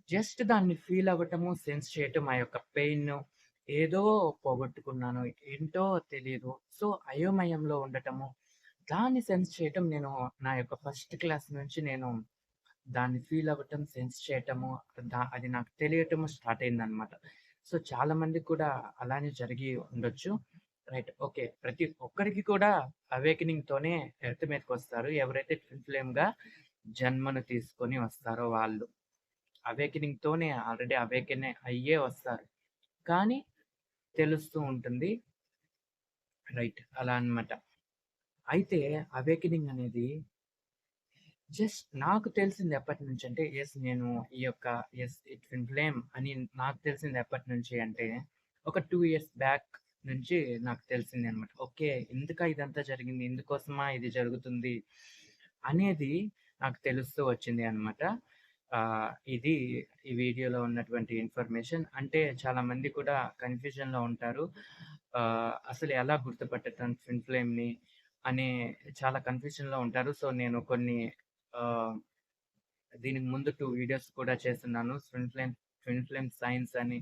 Just దాన్ని feel అవ్వటము, sense చేయటం, ఆ యొక్క పెయిన్ ఏదో పోగొట్టుకున్నాను. ఏంటో తెలీదు. సో, అయోమయంలో ఉండటము, దాన్ని సెన్స్ చేయటం నేను నా యొక్క ఫస్ట్ క్లాస్ నుంచి నేను దాన్ని ఫీల్ అవ్వటం, సెన్స్ చేయటము, అది నాకు తెలియటము స్టార్ట్ అయిందనమాట. సో, చాలా మందికి కూడా అలానే జరిగి ఉండొచ్చు. రైట్. ఓకే. ప్రతి ఒక్కరికి కూడా అవేకెనింగ్‌తోనే ఎర్త్ మీదకొస్తారు. ఎవరైతే ట్విన్ ఫ్లేమ్‌గా జన్మను తీసుకొని వస్తారో వాళ్ళు. అవేకెనింగ్‌తోనే ఆల్రెడీ అవేకెన్ అయ్యే వస్తారు. కానీ తెలుస్తూ ఉంటుంది. రైట్. అలా అన్నమాట. అయితే అవేకెనింగ్ అనేది జస్ట్ నాకు తెలిసింది ఎప్పటినుంచంటే, నేను ఈ యొక్క ఈ ట్విన్ ఫ్లేమ్ అని నాకు తెలిసింది ఎప్పటినుంచి అంటే, ఒక 2 ఇయర్స్ బ్యాక్ నుంచి నాకు తెలిసిందనమాట. ఓకే. ఎందుకా ఇదంతా జరిగింది? ఎందుకోసమా ఇది జరుగుతుంది? అనేది నాకు తెలుస్తూ వచ్చింది అనమాట. ఇది ఈ వీడియోలో ఉన్నటువంటి ఇన్ఫర్మేషన్. అంటే చాలామంది కూడా కన్‌ఫ్యూజన్‌లో ఉంటారు. అసలు ఎలా గుర్తుపట్టటం ట్విన్ ఫ్లేమ్‌ని అనే చాలా కన్‌ఫ్యూజన్‌లో ఉంటారు. సో, నేను కొన్ని ఆహ్, దీనికి ముందు 2 వీడియోస్ కూడా చేసున్నాను. ట్విన్ ఫ్లేమ్ సైన్స్ అని.